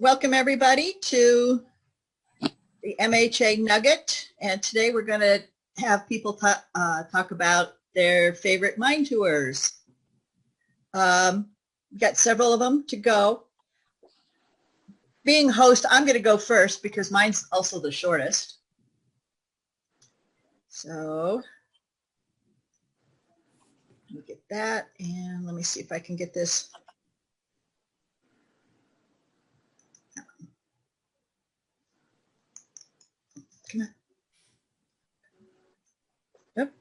Welcome everybody to the MHA Nugget, and today we're going to have people talk about their favorite mine tours. We've got several of them to go. Being host, I'm going to go first because mine's also the shortest. So let me get that, and let me see if I can get this. Come on. Yep.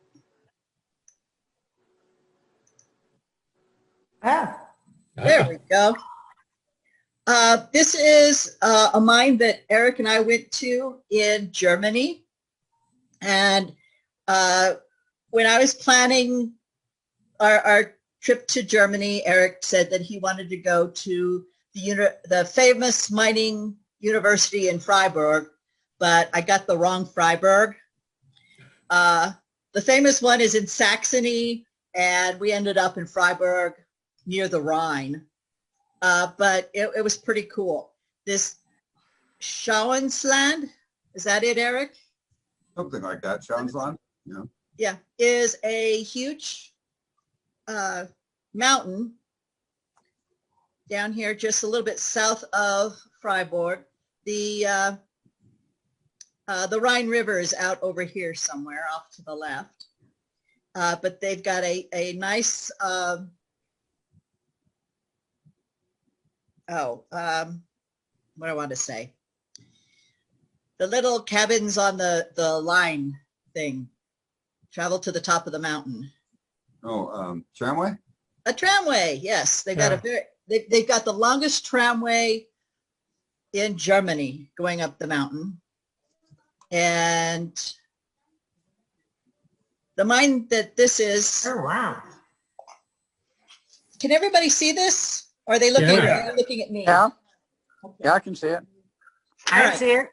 There we go. This is a mine that Eric and I went to in Germany. And when I was planning our trip to Germany, Eric said that he wanted to go to the famous mining university in Freiburg, but I got the wrong Freiburg. The famous one is in Saxony, and we ended up in Freiburg near the Rhine. But it was pretty cool. This Schauinsland, is that it, Eric? Something like that, Schauinsland, yeah. Yeah, is a huge mountain down here, just a little bit south of Freiburg. The Rhine River is out over here somewhere off to the left. But they've got a nice, what do I want to say? The little cabins on the line thing. Travel to the top of the mountain. Oh, tramway? A tramway, yes. They've got they've got the longest tramway in Germany going up the mountain. And the mine that this is. Oh, wow. Can everybody see this? Or are they looking, looking at me? Yeah. Okay. Yeah, I can see it. I see it.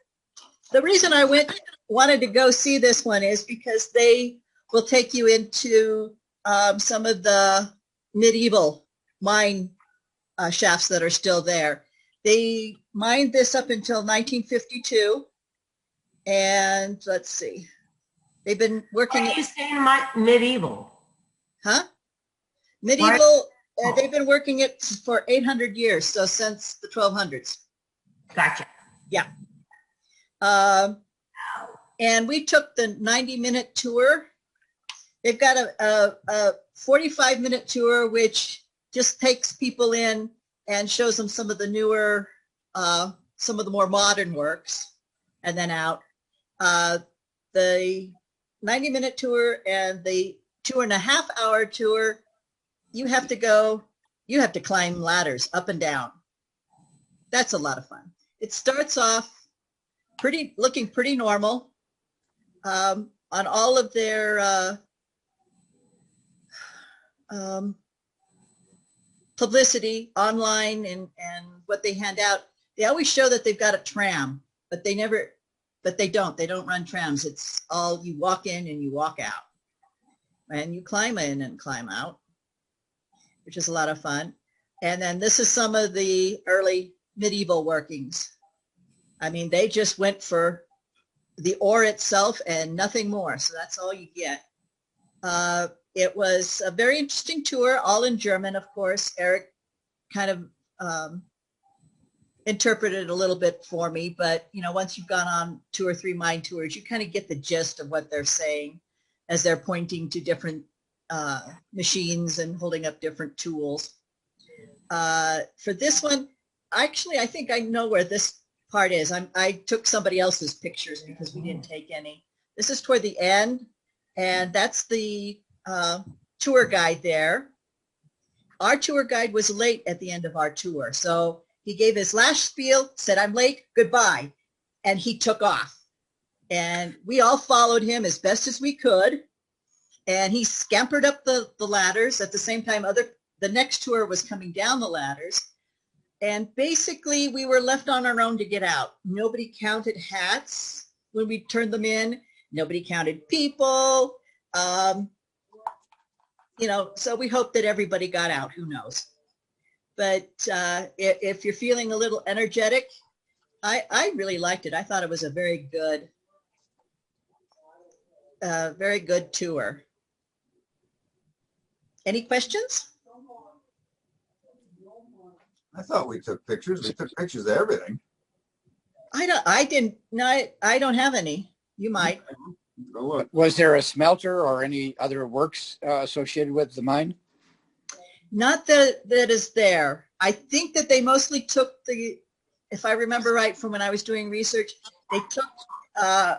The reason I wanted to go see this one is because they will take you into some of the medieval mine shafts that are still there. They mined this up until 1952. And let's see, they've been working. Why are you saying medieval? Huh? Medieval. They've been working it for 800 years, so since the 1200s. Gotcha. Yeah. And we took the 90-minute tour. They've got a 45-minute tour, which just takes people in and shows them some of the newer, some of the more modern works, and then out. The 90-minute tour and the 2.5-hour tour, you have to climb ladders up and down. That's a lot of fun. It starts off looking pretty normal. On all of their publicity online and what they hand out, they always show that they've got a tram, but they don't run trams. It's all you walk in and you walk out, and you climb in and climb out, which is a lot of fun. And then this is some of the early medieval workings. I mean, they just went for the ore itself and nothing more. So that's all you get. It was a very interesting tour, all in German, of course. Eric kind of interpreted it a little bit for me, but once you've gone on 2 or 3 mine tours, you kind of get the gist of what they're saying as they're pointing to different machines and holding up different tools. For this one, actually, I think I know where this part is. I took somebody else's pictures because we didn't take any. This is toward the end, and that's the tour guide there. Our tour guide was late at the end of our tour, so he gave his last spiel, said, "I'm late, goodbye," and he took off. And we all followed him as best as we could. And he scampered up the ladders. At the same time, the next tour was coming down the ladders. And basically, we were left on our own to get out. Nobody counted hats when we turned them in. Nobody counted people. So we hope that everybody got out. Who knows? But if you're feeling a little energetic, I really liked it. I thought it was a very good tour. Any questions? I thought we took pictures. We took pictures of everything. I don't have any. You might. Go look. Was there a smelter or any other works associated with the mine? Not that is there. I think that they mostly took if I remember right from when I was doing research, they took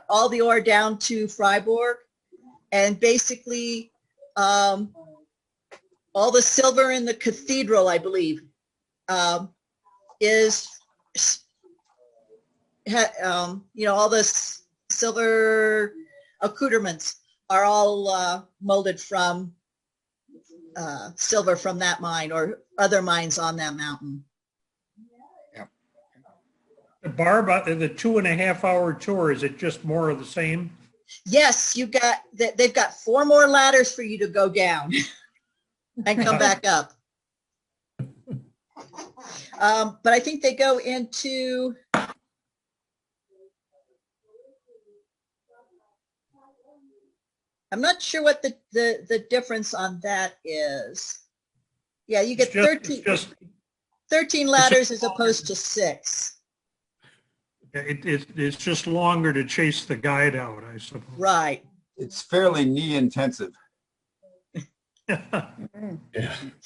all the ore down to Freiburg, and basically all the silver in the cathedral, I believe, is all the silver accoutrements are all molded from silver from that mine or other mines on that mountain. Yeah. Barb, the 2.5-hour tour, is it just more of the same? Yes, they've got 4 more ladders for you to go down and come back up. But I think they go into I'm not sure what the difference on that is. Yeah, you get 13 ladders as opposed to 6. It's just longer to chase the guide out, I suppose. Right. It's fairly knee intensive. Yeah,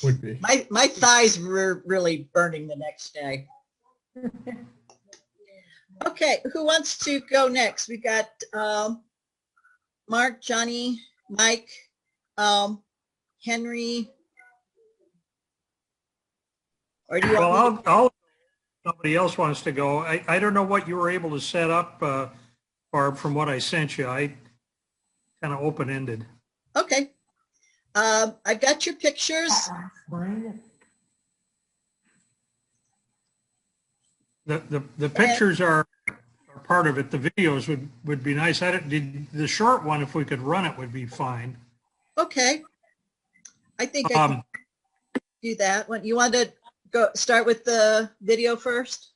would be. My thighs were really burning the next day. Okay, who wants to go next? We got Mark, Johnny, Mike, Henry. Or do you want me Well, somebody else wants to go. I don't know what you were able to set up, Barb, from what I sent you. I kind of open-ended. Okay. I've got your pictures. The pictures are part of it. The videos would be nice. The short one, if we could run it, would be fine. Okay. I think I can do that. You want to start with the video first?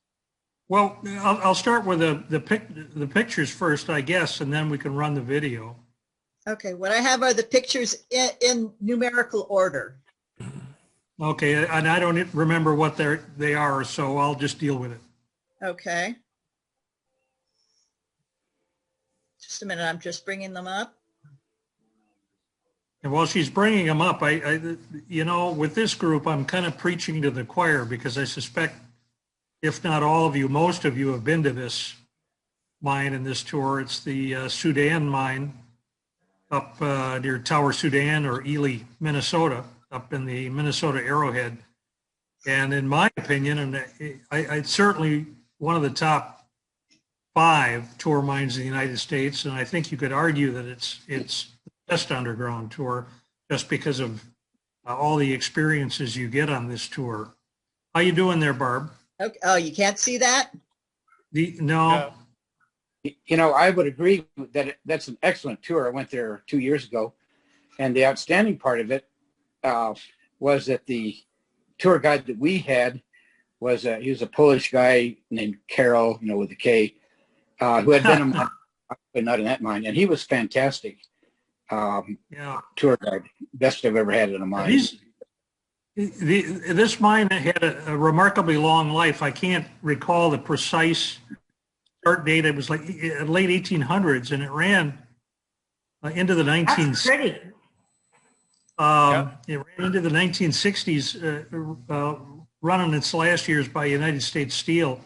Well, I'll start with the pictures first, I guess, and then we can run the video. Okay. What I have are the pictures in numerical order. Okay, and I don't remember what they are, so I'll just deal with it. Okay. Just a minute. I'm just bringing them up. And while she's bringing them up, with this group, I'm kind of preaching to the choir because I suspect, if not all of you, most of you have been to this mine and this tour. It's the Sudan mine up near Tower Sudan or Ely, Minnesota, up in the Minnesota Arrowhead. And in my opinion, and it's certainly one of the top 5 tour mines in the United States. And I think you could argue that it's the best underground tour just because of all the experiences you get on this tour. How you doing there, Barb? Okay. Oh, you can't see that? No. I would agree that that's an excellent tour. I went there 2 years ago. And the outstanding part of it was that the tour guide that we had he was a Polish guy named Karol, with a K, who had been not in that mine, and he was fantastic. Tour guide, best I've ever had in a mine. This mine had a remarkably long life. I can't recall the precise start date. It was like late 1800s, and it ran into the 1960s. That's pretty. It ran into the 1960s, running its last years by United States Steel.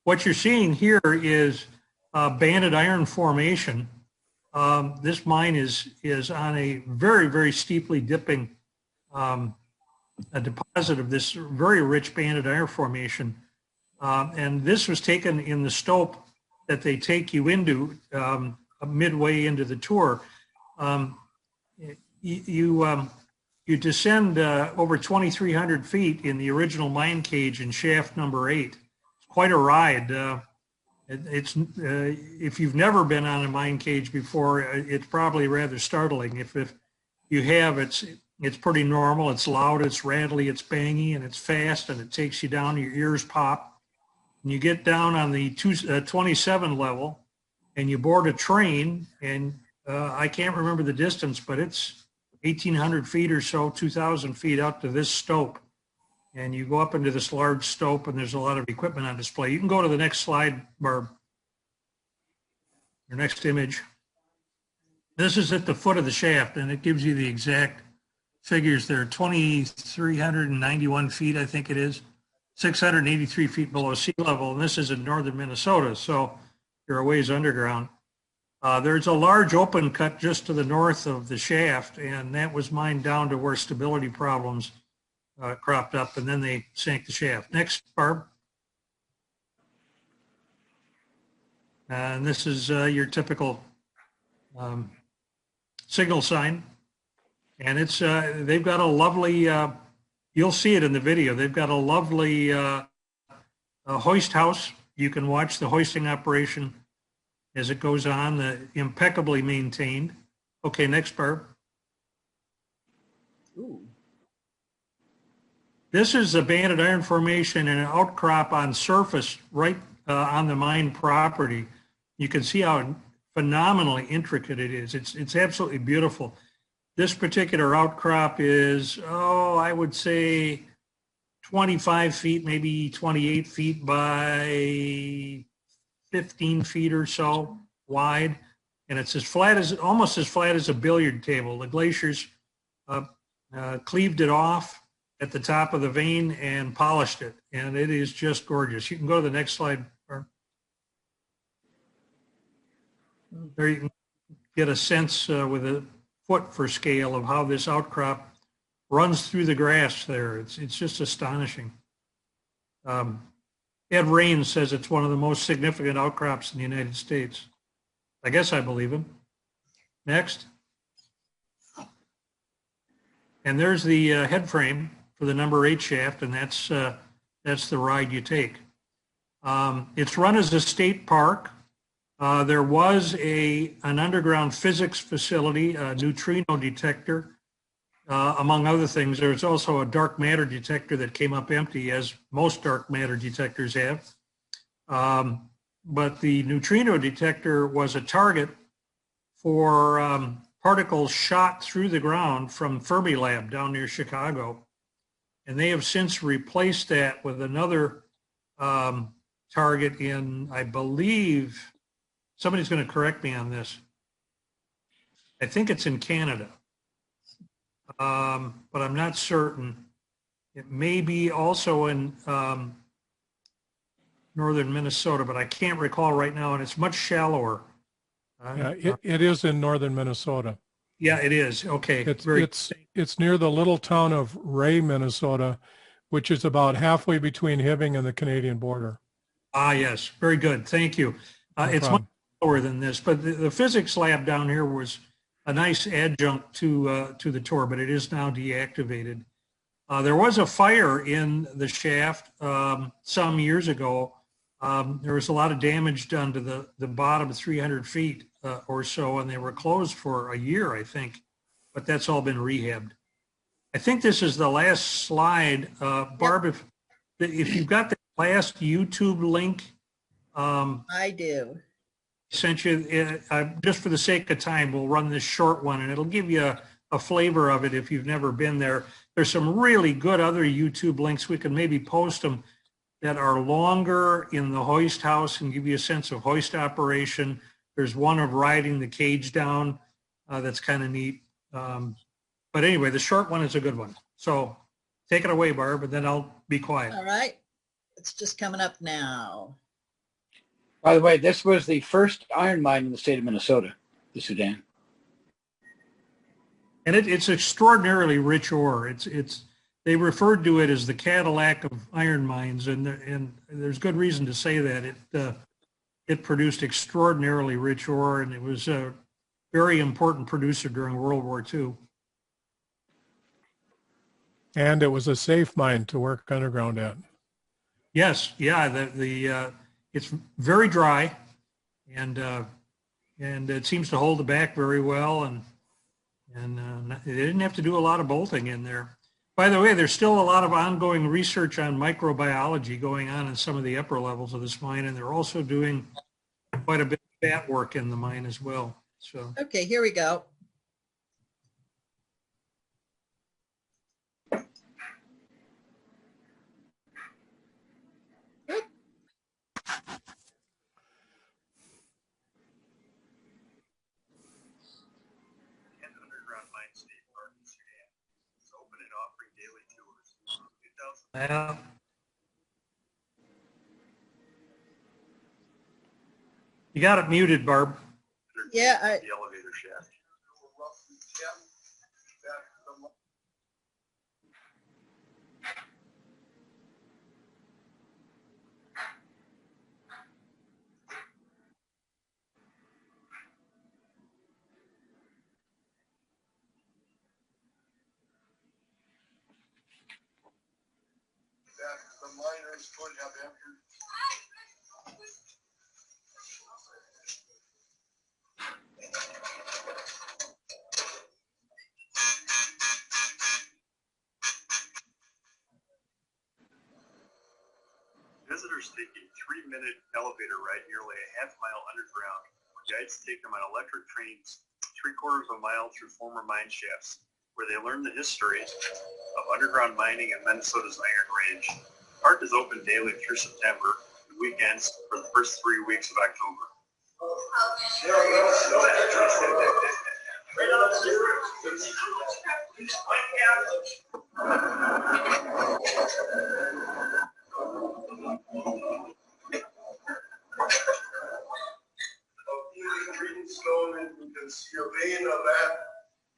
What you're seeing here is banded iron formation. This mine is on a very, very steeply dipping a deposit of this very rich banded iron formation. And this was taken in the stope that they take you into midway into the tour. You descend over 2,300 feet in the original mine cage in shaft number 8. It's quite a ride. If you've never been on a mine cage before, it's probably rather startling. If you have, It's pretty normal. It's loud, it's rattly, it's bangy, and it's fast, and it takes you down, your ears pop. And you get down on the 27 level, and you board a train, and I can't remember the distance, but it's 1,800 feet or so, 2,000 feet up to this stope. And you go up into this large stope, and there's a lot of equipment on display. You can go to the next slide, Barb. Your next image. This is at the foot of the shaft, and it gives you the exact figures there. 2,391 feet, I think it is. 683 feet below sea level, and this is in northern Minnesota, so you're a ways underground. There's a large open cut just to the north of the shaft, and that was mined down to where stability problems cropped up, and then they sank the shaft. Next, Barb. And this is your typical signal sign. And it's they've got a lovely, you'll see it in the video, they've got a lovely hoist house. You can watch the hoisting operation as it goes on, impeccably maintained. Okay, next, Barb. Ooh. This is a banded iron formation and an outcrop on surface right on the mine property. You can see how phenomenally intricate it is. It's absolutely beautiful. This particular outcrop is, I would say 25 feet, maybe 28 feet by 15 feet or so wide. And it's almost as flat as a billiard table. The glaciers cleaved it off at the top of the vein and polished it. And it is just gorgeous. You can go to the next slide. There you can get a sense with a foot for scale of how this outcrop runs through the grass there. It's just astonishing. Ed Raines says it's one of the most significant outcrops in the United States. I guess I believe him. Next. And there's the head frame for the number 8 shaft, and that's the ride you take. It's run as a state park. There was an underground physics facility, a neutrino detector, among other things. There's also a dark matter detector that came up empty, as most dark matter detectors have. But the neutrino detector was a target for particles shot through the ground from Fermilab down near Chicago. And they have since replaced that with another target in, I believe, somebody's going to correct me on this. I think it's in Canada, but I'm not certain. It may be also in northern Minnesota, but I can't recall right now, and it's much shallower. Yeah, it is in northern Minnesota. Yeah, it is. Okay. It's near the little town of Ray, Minnesota, which is about halfway between Hibbing and the Canadian border. Ah, yes. Very good. Thank you. It's much lower than this, but the physics lab down here was a nice adjunct to the tour, but it is now deactivated. There was a fire in the shaft some years ago. There was a lot of damage done to the bottom 300 feet or so, and they were closed for a year, I think, but that's all been rehabbed. I think this is the last slide. Barb, if you've got the last YouTube link. I do. Sent you, just for the sake of time, we'll run this short one, and it'll give you a flavor of it if you've never been there. There's some really good other YouTube links. We can maybe post them that are longer in the hoist house and give you a sense of hoist operation. There's one of riding the cage down that's kind of neat. But anyway, the short one is a good one. So take it away, Barb, and then I'll be quiet. All right. It's just coming up now. By the way, this was the first iron mine in the state of Minnesota, the Sudan. And it's extraordinarily rich ore. They referred to it as the Cadillac of iron mines, and there's good reason to say that. It produced extraordinarily rich ore, and it was a very important producer during World War II. And it was a safe mine to work underground at. Yes, yeah. It's very dry, and it seems to hold it back very well. And And they didn't have to do a lot of bolting in there. By the way, there's still a lot of ongoing research on microbiology going on in some of the upper levels of this mine, and they're also doing quite a bit of bat work in the mine as well. So, Okay, here we go. yeah. You got it muted, Barb. Yeah, The elevator shaft. The miners could have entered. Visitors take a 3-minute elevator ride nearly a half-mile underground, where guides take them on electric trains 3/4 of a mile through former mine shafts, where they learn the history of underground mining in Minnesota's Iron Range. The park is open daily through September, and weekends for the first 3 weeks of October. Stone, and you can see a vein of that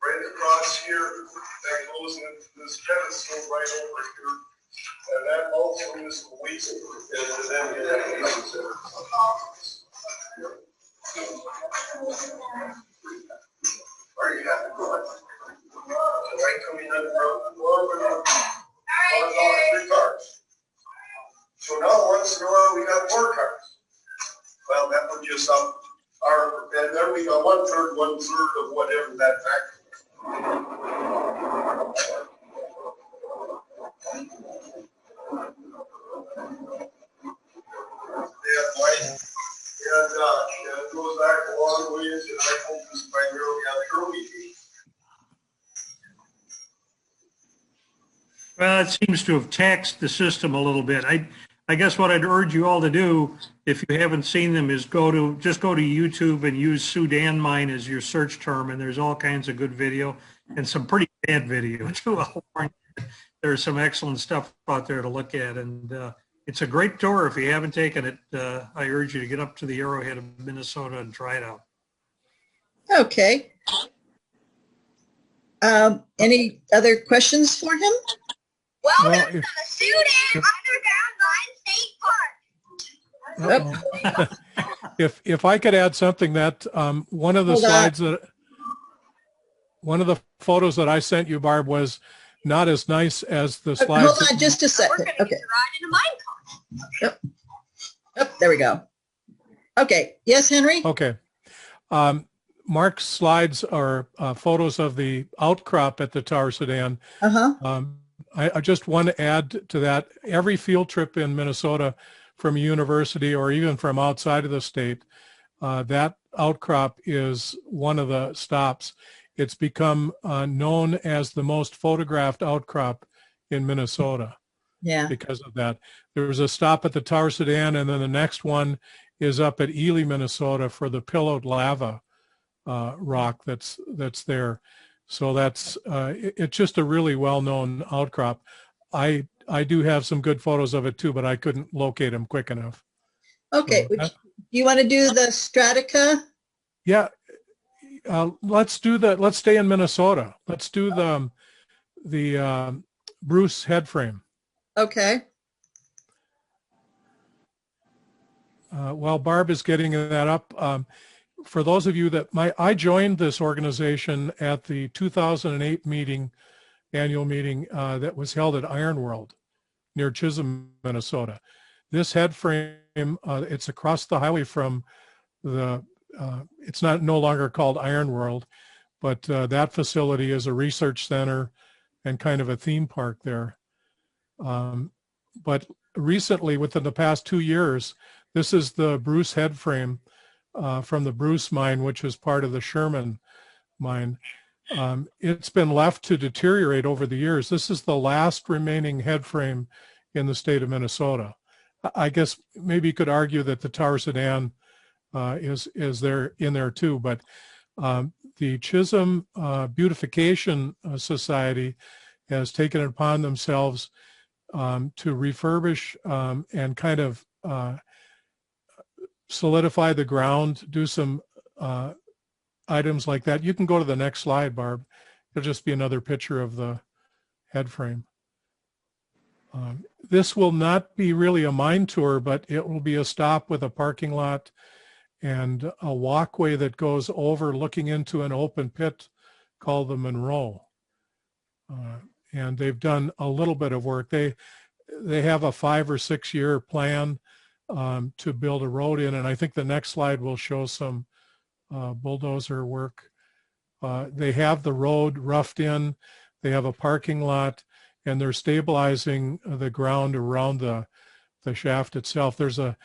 right across here that goes into this pedestal right over here, and that also is the waste, and then are you happy? Right coming underground, three cars. So now once in a while we got 4 cars. Well, that would just up. And then we got 1/3 of whatever that factor is. Yeah, right. And it goes back a long ways, and I focus primarily on the early days. Well, it seems to have taxed the system a little bit. I guess what I'd urge you all to do, if you haven't seen them, is just go to YouTube and use Sudan mine as your search term, and there's all kinds of good video and some pretty bad video too. I'll warn you. There's some excellent stuff out there to look at, and it's a great tour. If you haven't taken it, I urge you to get up to the Arrowhead of Minnesota and try it out. Okay. Any other questions for him? Well, Welcome to the Sudan Underground Mine State Park. if I could add something, that one of the Hold on. slides one of the photos that I sent you, Barb, was not as nice as the slides. Hold on just a We're second. going to Okay. get to ride in a mine car. Oh, there we go. Okay. Yes, Henry? Okay. Mark's slides are photos of the outcrop at the Tower Sudan. Uh-huh. I just want to add to that, every field trip in Minnesota from a university or even from outside of the state, that outcrop is one of the stops. It's become known as the most photographed outcrop in Minnesota Yeah. because of that. There was a stop at the Tower Sudan, and then the next one is up at Ely, Minnesota for the pillowed lava rock that's there. So that's it's just a really well-known outcrop. I do have some good photos of it too, but I couldn't locate them quick enough. Okay. So Do you want to do the Stratica? yeah, let's stay in Minnesota. Let's do the Bruce head frame. Okay. While Barb is getting that up, for those of you that I joined this organization at the 2008 annual meeting that was held at Iron World near Chisholm, Minnesota. This head frame, it's across the highway from it's no longer called Iron World, but that facility is a research center and kind of a theme park there. But recently, within the past 2 years, this is the Bruce head frame from the Bruce mine, which is part of the Sherman mine. It's been left to deteriorate over the years. This is the last remaining head frame in the state of Minnesota. I guess maybe you could argue that the Tower Sedan is there in there too, but the Chisholm Beautification Society has taken it upon themselves to refurbish and kind of solidify the ground, do some items like that. You can go to the next slide, Barb. It'll just be another picture of the head frame. This will not be really a mine tour, but it will be a stop with a parking lot and a walkway that goes over looking into an open pit called the Monroe. And they've done a little bit of work. They have a 5 or 6 year plan to build a road in, and I think the next slide will show some bulldozer work. They have the road roughed in, they have a parking lot, and they're stabilizing the ground around the shaft itself. There's a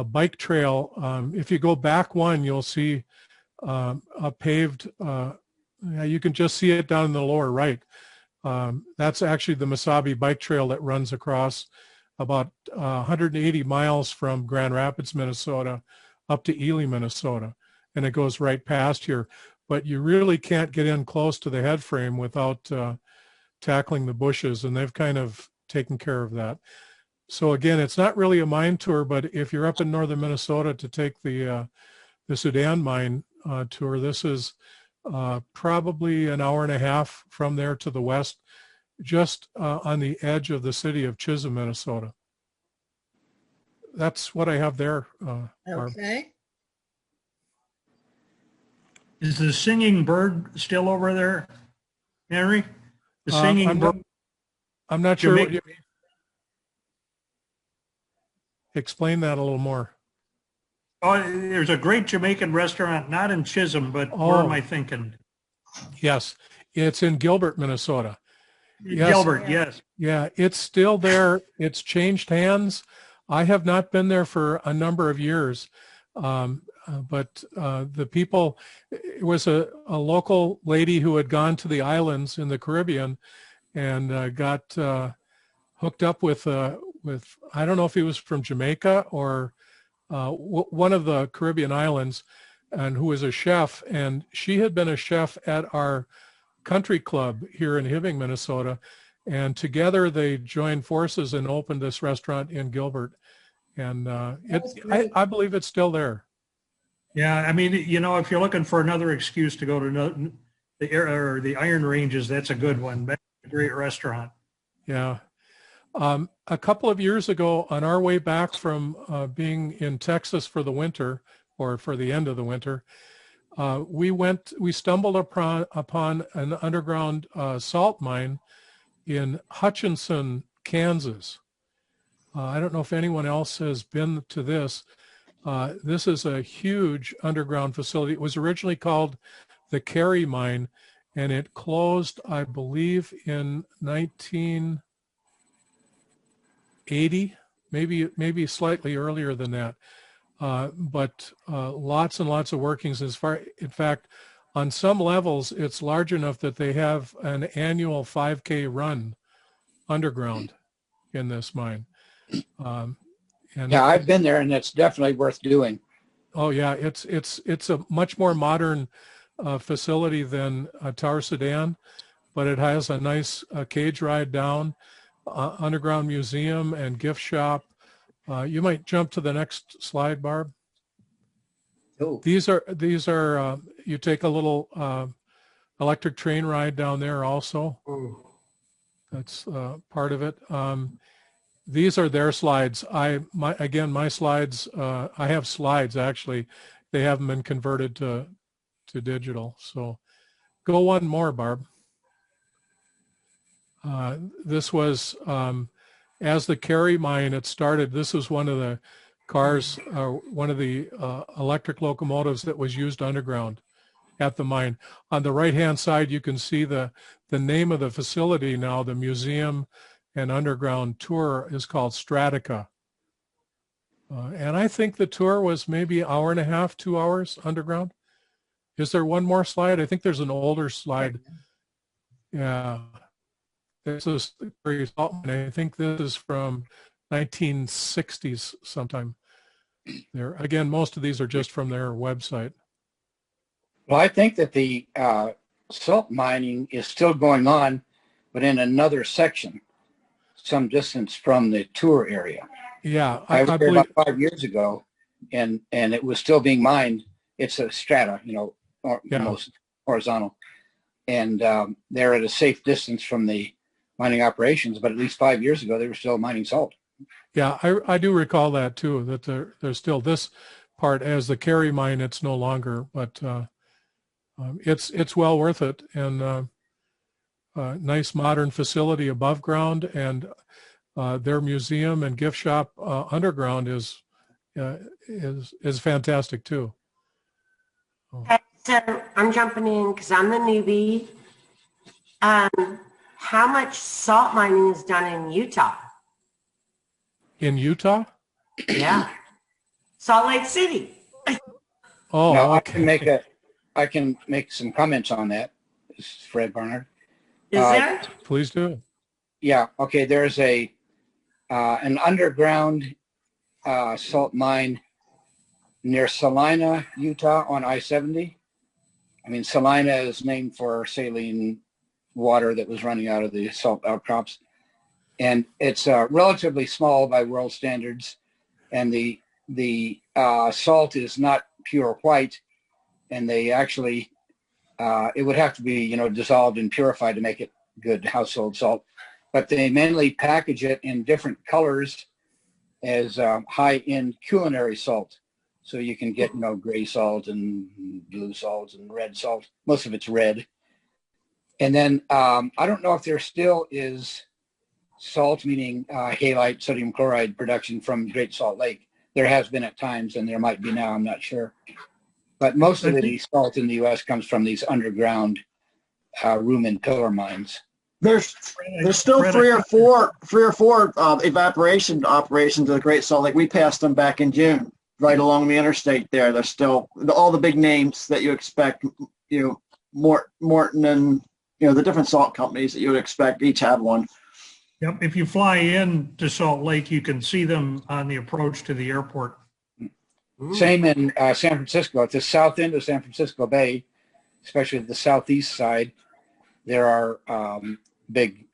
bike trail. If you go back one, you'll see a paved, you can just see it down in the lower right. That's actually the Mesabi bike trail that runs across about 180 miles from Grand Rapids, Minnesota, up to Ely, Minnesota. And it goes right past here. But you really can't get in close to the head frame without tackling the bushes, and they've kind of taken care of that. So again, it's not really a mine tour, but if you're up in northern Minnesota to take the Sudan mine tour, this is probably an hour and a half from there to the west, just on the edge of the city of Chisholm, Minnesota. That's what I have there. Okay. Is the singing bird still over there, Henry? The singing bird. I'm not sure what Jamaica- you mean. Explain that a little more. Oh, there's a great Jamaican restaurant, not in Chisholm, but where am I thinking? Yes, it's in Gilbert, Minnesota. Yes. Gilbert, yes. Yeah, it's still there. It's changed hands. I have not been there for a number of years, but the people, it was a local lady who had gone to the islands in the Caribbean and got hooked up with, I don't know if he was from Jamaica or one of the Caribbean islands, and who was a chef, and she had been a chef at our country club here in Hibbing, Minnesota, and together they joined forces and opened this restaurant in Gilbert, and I believe it's still there. Yeah, I mean, you know, if you're looking for another excuse to go to the Iron Ranges, that's a good one. That's a great restaurant. Yeah. A couple of years ago, on our way back from being in Texas for the winter, or for the end of the winter, we stumbled upon an underground salt mine in Hutchinson, Kansas. I don't know if anyone else has been to this. This is a huge underground facility. It was originally called the Carey Mine, and it closed, I believe, in 1980, maybe slightly earlier than that. But lots and lots of workings. In fact, on some levels, it's large enough that they have an annual 5K run underground in this mine. Yeah, I've been there, and it's definitely worth doing. Oh yeah, it's a much more modern facility than Tower Sedan, but it has a nice cage ride down, underground museum and gift shop. You might jump to the next slide, Barb. Oh. These are you take a little electric train ride down there also. Ooh. That's part of it. These are their slides. My slides, I have slides actually. They haven't been converted to digital. So go one more, Barb. This was, as the Carey mine had started, this was one of the cars, one of the electric locomotives that was used underground. at the mine. On the right-hand side, you can see the name of the facility now. The museum and underground tour is called Stratica. And I think the tour was maybe 1.5 hours, 2 hours underground. Is there one more slide? I think there's an older slide. Yeah. This is I think this is from 1960s sometime. There again, most of these are just from their website. Well, I think that the salt mining is still going on, but in another section, some distance from the tour area. Yeah, I was there believe, about 5 years ago, and it was still being mined. It's a strata, you know, almost horizontal, and they're at a safe distance from the mining operations. But at least 5 years ago, they were still mining salt. yeah, I do recall that too. That there's still this part as the Kerry mine. It's no longer, but it's well worth it, and nice modern facility above ground, and their museum and gift shop underground is fantastic too. Okay, so I'm jumping in because I'm the newbie. How much salt mining is done in Utah? In Utah? Yeah. Salt Lake City. Oh, Now, okay. I can make some comments on that. This is Fred Barnard. Is there? Please do. Yeah. Okay. There's an underground salt mine near Salina, Utah, on I-70. I mean, Salina is named for saline water that was running out of the salt outcrops, and it's relatively small by world standards. And the salt is not pure white, and they actually it would have to be, you know, dissolved and purified to make it good household salt. But they mainly package it in different colors as high-end culinary salt. So you can get, you know, gray salt and blue salt and red salt. Most of it's red. And then I don't know if there still is salt, meaning halite, sodium chloride production from Great Salt Lake. There has been at times, and there might be now, I'm not sure. But most of the salt in the U.S. comes from these underground room and pillar mines. There's still three or four evaporation operations at the Great Salt Lake. We passed them back in June, right along the interstate there. There's still all the big names that you expect, you know, Morton and, you know, the different salt companies that you would expect each have one. Yep. If you fly in to Salt Lake, you can see them on the approach to the airport. Same in San Francisco. At the south end of San Francisco Bay, especially the southeast side, there are big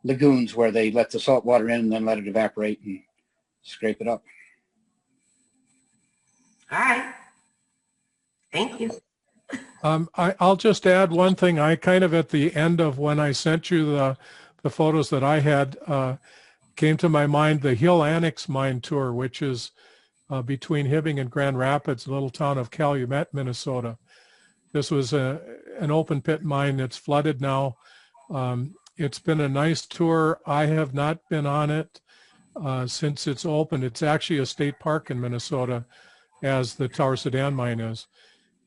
lagoons where they let the salt water in and then let it evaporate and scrape it up. All right. Thank you. I'll just add one thing. I kind of at the end of when I sent you the photos that I had came to my mind the Hill Annex Mine Tour, which is between Hibbing and Grand Rapids, a little town of Calumet, Minnesota. This was an open pit mine that's flooded now. It's been a nice tour. I have not been on it since it's opened. It's actually a state park in Minnesota, as the Tower Sedan mine is.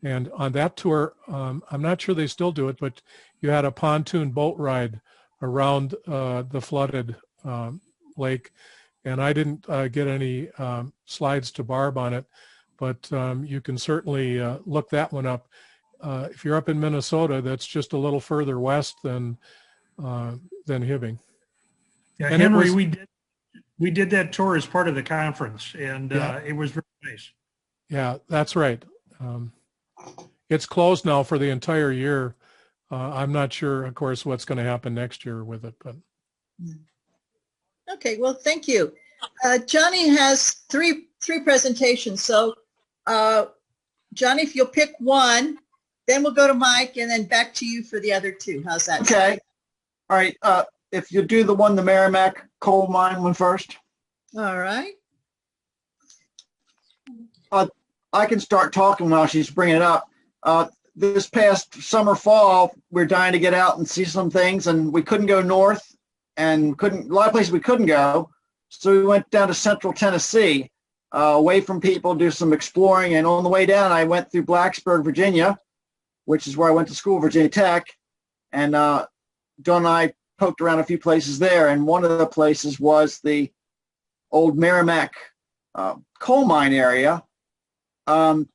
And on that tour, I'm not sure they still do it, but you had a pontoon boat ride around the flooded lake. And I didn't get any slides to Barb on it, but you can certainly look that one up. If you're up in Minnesota, that's just a little further west than Hibbing. Yeah, And Henry, we did that tour as part of the conference, and Yeah. it was very nice. Yeah, that's right. It's closed now for the entire year. I'm not sure, of course, what's going to happen next year with it, but. Okay, well, thank you. Johnny has three presentations. So Johnny, if you'll pick one, then we'll go to Mike and then back to you for the other two. How's that? Okay. All right. If you do the Merrimack coal mine one first. All right. I can start talking while she's bringing it up. This past summer, fall, we're dying to get out and see some things, and we couldn't go north, and a lot of places we couldn't go. So we went down to central Tennessee, away from people, do some exploring. And on the way down, I went through Blacksburg, Virginia, which is where I went to school, Virginia Tech. And Don and I poked around a few places there. And one of the places was the old Merrimack coal mine area. And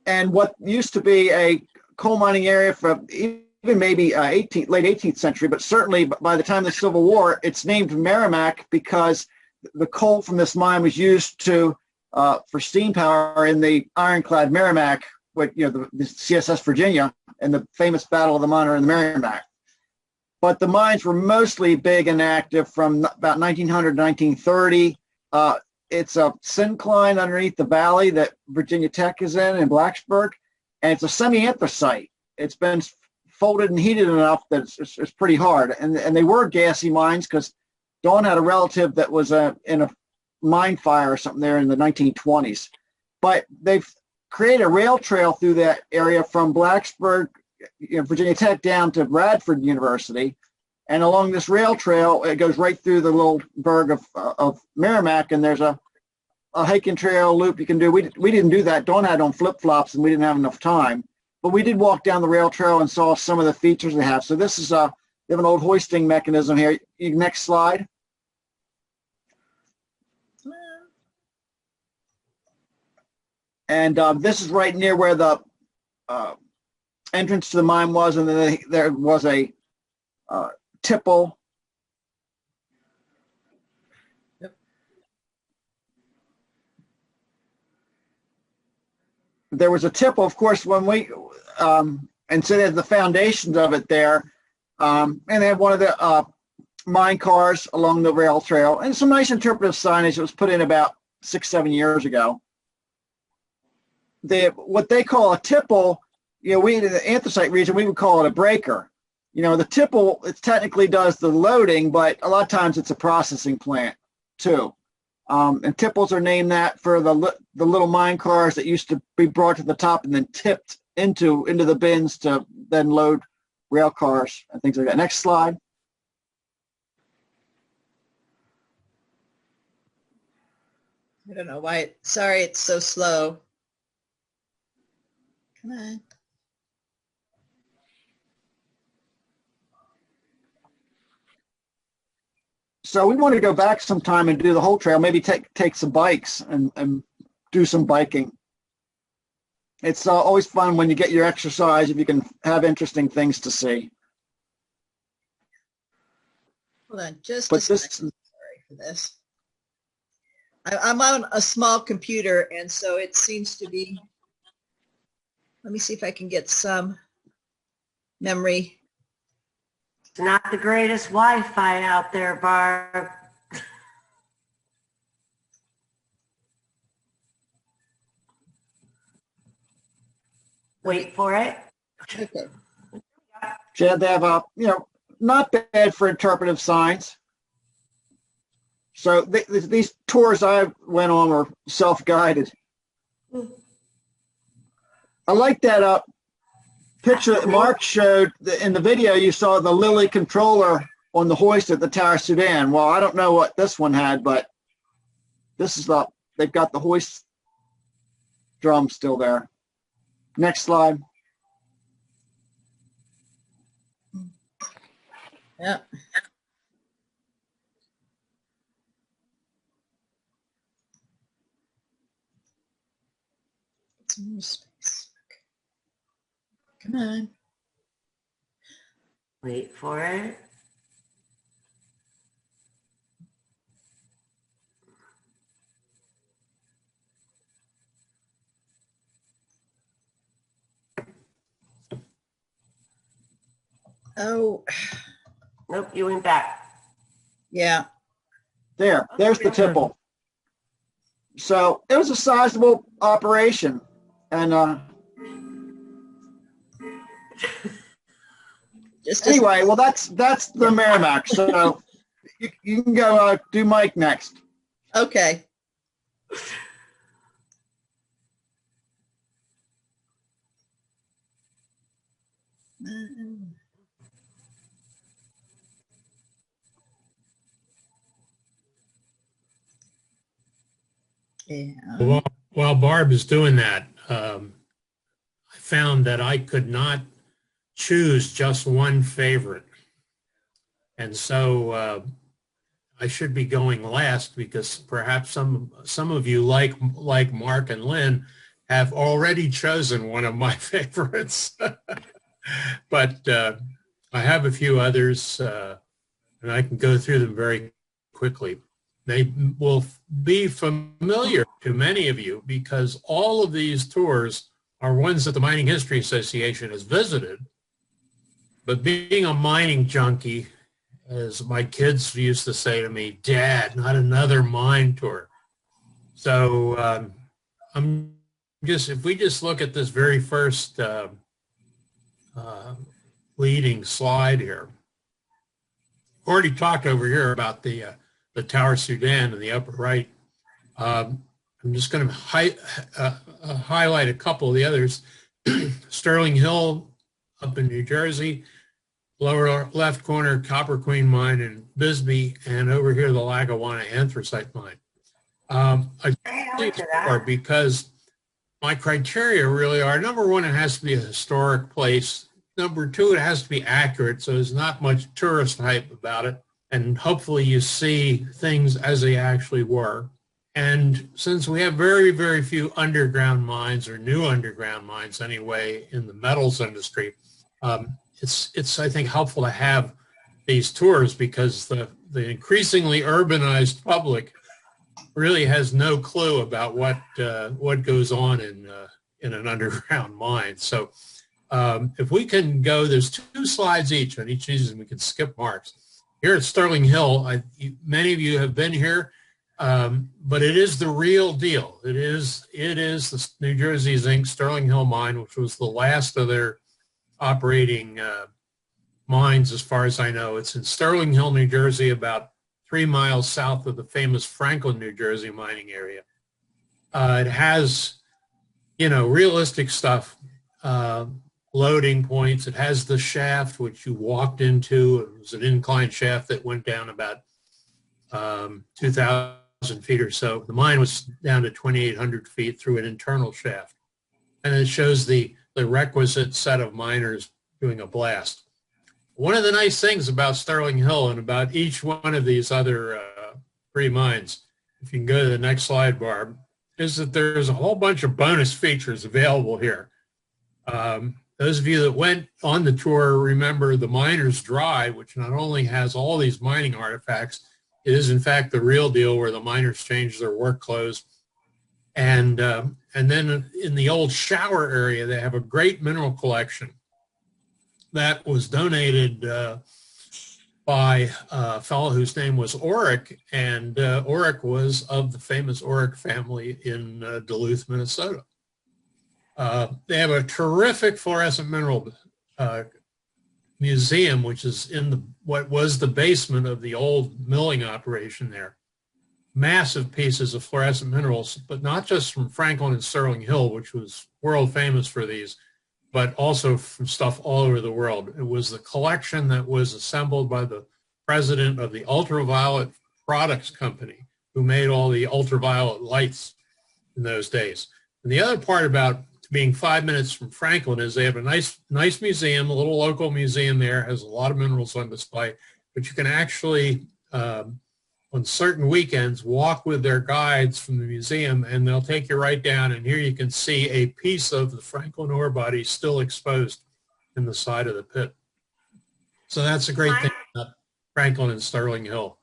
what used to be a coal mining area for even maybe late 18th century, but certainly by the time of the Civil War, it's named Merrimack because the coal from this mine was used to for steam power in the ironclad Merrimack, with the CSS Virginia, and the famous Battle of the Monitor and the Merrimack. But the mines were mostly big and active from about 1900 to 1930. It's a syncline underneath the valley that Virginia Tech is in Blacksburg, and it's a semi-anthracite. It's been folded and heated enough that it's pretty hard. And they were gassy mines because Dawn had a relative that was in a mine fire or something there in the 1920s. But they've created a rail trail through that area from Blacksburg, Virginia Tech, down to Radford University. And along this rail trail, it goes right through the little burg of Merrimack, and there's a hiking trail loop you can do. We didn't do that. Dawn had on flip-flops, and we didn't have enough time. But we did walk down the rail trail and saw some of the features they have. So this is they have an old hoisting mechanism here. Next slide. And this is right near where the entrance to the mine was, and then there was a tipple. Yep. There was a tipple, of course, when we, and so they had the foundations of it there, and they had one of the mine cars along the rail trail, and some nice interpretive signage that was put in about 6-7 years ago. What they call a tipple, we in the anthracite region, we would call it a breaker. The tipple, it technically does the loading, but a lot of times it's a processing plant too. And tipples are named that for the little mine cars that used to be brought to the top and then tipped into the bins to then load rail cars and things like that. Next slide. I don't know why. Sorry, it's so slow. Come on. So we want to go back sometime and do the whole trail, maybe take some bikes and do some biking. It's always fun when you get your exercise if you can have interesting things to see. Hold on, just a second. Sorry for this. I'm on a small computer, and so it seems to be. Let me see if I can get some memory. It's not the greatest Wi-Fi out there, Barb. Wait for it. Okay. Chad, they have not bad for interpretive signs. So these tours I went on were self-guided. I like that picture that Mark showed in the video. You saw the Lilly controller on the hoist at the Tower Sudan. Well, I don't know what this one had, but this is they've got the hoist drum still there. Next slide. Yeah. Some more space. Come on. Wait for it. Oh. Nope, you went back. Yeah. There's the tipple. So it was a sizable operation, and anyway, well that's the Merrimack. So you can go do Mike next. Okay. Yeah. While Barb is doing that, I found that I could not choose just one favorite. And so I should be going last because perhaps some of you, like Mark and Lynn, have already chosen one of my favorites. But I have a few others, and I can go through them very quickly. They will be familiar to many of you because all of these tours are ones that the Mining History Association has visited. But being a mining junkie, as my kids used to say to me, Dad, not another mine tour. So if we just look at this very first leading slide here. Already talked over here about the Tower Sudan in the upper right. I'm just going to highlight a couple of the others. Sterling Hill up in New Jersey, lower left corner, Copper Queen Mine in Bisbee, and over here the Lackawanna Anthracite Mine. Because my criteria really are, number one, it has to be a historic place. Number two, it has to be accurate, so there's not much tourist hype about it. And hopefully you see things as they actually were. And since we have very, very few underground mines, or new underground mines anyway, in the metals industry, it's I think, helpful to have these tours because the increasingly urbanized public really has no clue about what goes on in an underground mine. So if we can go, there's 2 slides each on each of these, and we can skip Mark's. Here at Sterling Hill, many of you have been here, but it is the real deal. It is the New Jersey Zinc Sterling Hill mine, which was the last of their operating mines, as far as I know. It's in Sterling Hill, New Jersey, about 3 miles south of the famous Franklin, New Jersey mining area. It has, realistic stuff, loading points. It has the shaft, which you walked into. It was an inclined shaft that went down about 2,000 feet or so. The mine was down to 2,800 feet through an internal shaft. And it shows the requisite set of miners doing a blast. One of the nice things about Sterling Hill and about each one of these other 3 mines, if you can go to the next slide, Barb, is that there's a whole bunch of bonus features available here. Those of you that went on the tour remember the Miner's Drive, which not only has all these mining artifacts, it is in fact the real deal where the miners change their work clothes. And then in the old shower area, they have a great mineral collection that was donated by a fellow whose name was Oric, and Oric was of the famous Oric family in Duluth, Minnesota. They have a terrific fluorescent mineral museum, which is in what was the basement of the old milling operation there. Massive pieces of fluorescent minerals, but not just from Franklin and Sterling Hill, which was world famous for these, but also from stuff all over the world. It was the collection that was assembled by the president of the Ultraviolet Products Company, who made all the ultraviolet lights in those days. And the other part about being 5 minutes from Franklin is they have a nice museum, a little local museum there, has a lot of minerals on display, but you can actually, on certain weekends, walk with their guides from the museum, and they'll take you right down, and here you can see a piece of the Franklin ore body still exposed in the side of the pit. So that's a great thing about Franklin and Sterling Hill.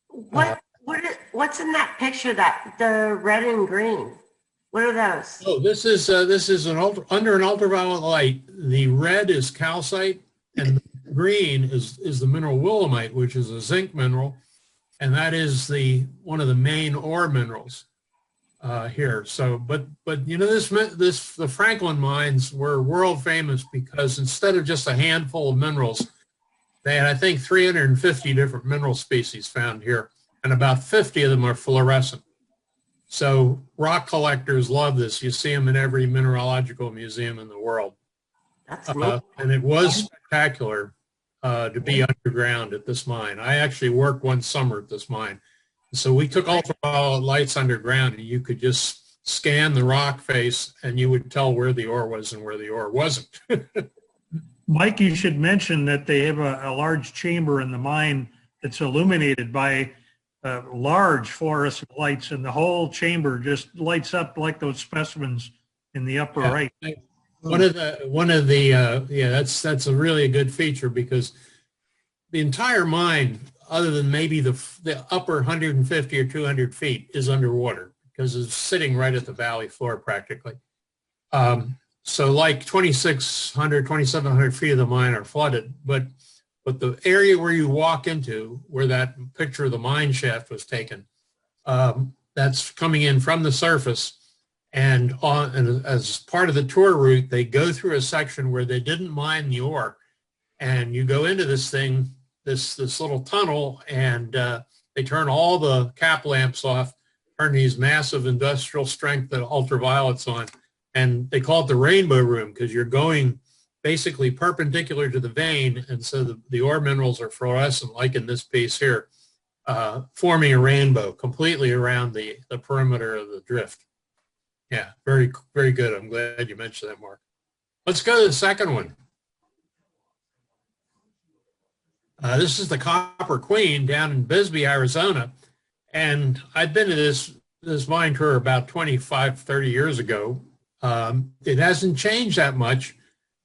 What's in that picture, the red and green? What are those? Oh, this is under an ultraviolet light. The red is calcite, and the green is the mineral willemite, which is a zinc mineral, and that is one of the main ore minerals here. So, but the Franklin mines were world famous because instead of just a handful of minerals, they had, I think, 350 different mineral species found here, and about 50 of them are fluorescent. So rock collectors love this. You see them in every mineralogical museum in the world. That's neat. And it was spectacular to be underground at this mine. I actually worked one summer at this mine. So we took ultraviolet lights underground, and you could just scan the rock face, and you would tell where the ore was and where the ore wasn't. Mike, you should mention that they have a large chamber in the mine that's illuminated by large fluorescent lights, and the whole chamber just lights up like those specimens in the upper right. One of the yeah, that's a really good feature, because the entire mine, other than maybe the upper 150 or 200 feet, is underwater because it's sitting right at the valley floor practically. So like 2,600, 2,700 feet of the mine are flooded, but the area where you walk into, where that picture of the mine shaft was taken, that's coming in from the surface, and as part of the tour route, they go through a section where they didn't mine the ore, and you go into this thing, this little tunnel, and they turn all the cap lamps off, turn these massive industrial strength ultraviolets on, and they call it the rainbow room because you're going basically perpendicular to the vein, and so the ore minerals are fluorescent, like in this piece here, forming a rainbow completely around the perimeter of the drift. Yeah, very, very good. I'm glad you mentioned that, Mark. Let's go to the second one. This is the Copper Queen down in Bisbee, Arizona, and I've been to this mine tour about 25, 30 years ago. It hasn't changed that much,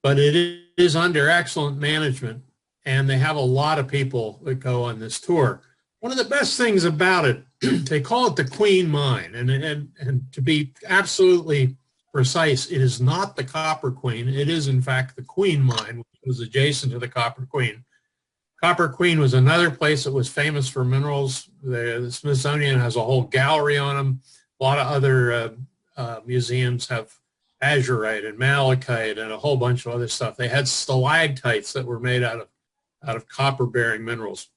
but it is under excellent management, and they have a lot of people that go on this tour. One of the best things about it, they call it the Queen Mine, and to be absolutely precise, it is not the Copper Queen. It is, in fact, the Queen Mine, which was adjacent to the Copper Queen. Copper Queen was another place that was famous for minerals. The Smithsonian has a whole gallery on them. A lot of other museums have azurite and malachite and a whole bunch of other stuff. They had stalactites that were made out of copper-bearing minerals.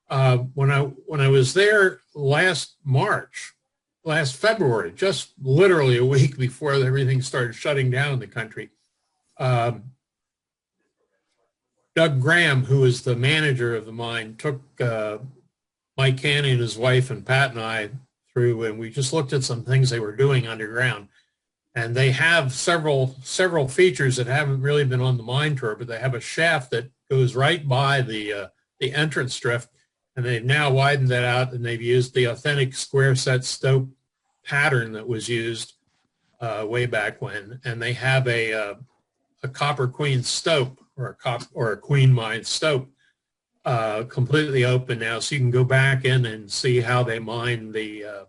When I was there last February, just literally a week before everything started shutting down in the country, Doug Graham, who is the manager of the mine, took Mike Canny and his wife and Pat and I through, and we just looked at some things they were doing underground. And they have several features that haven't really been on the mine tour, but they have a shaft that goes right by the entrance drift, and they've now widened that out, and they've used the authentic square set stope pattern that was used way back when. And they have a Copper Queen stope, or a Queen Mine stope, completely open now, so you can go back in and see how they mine the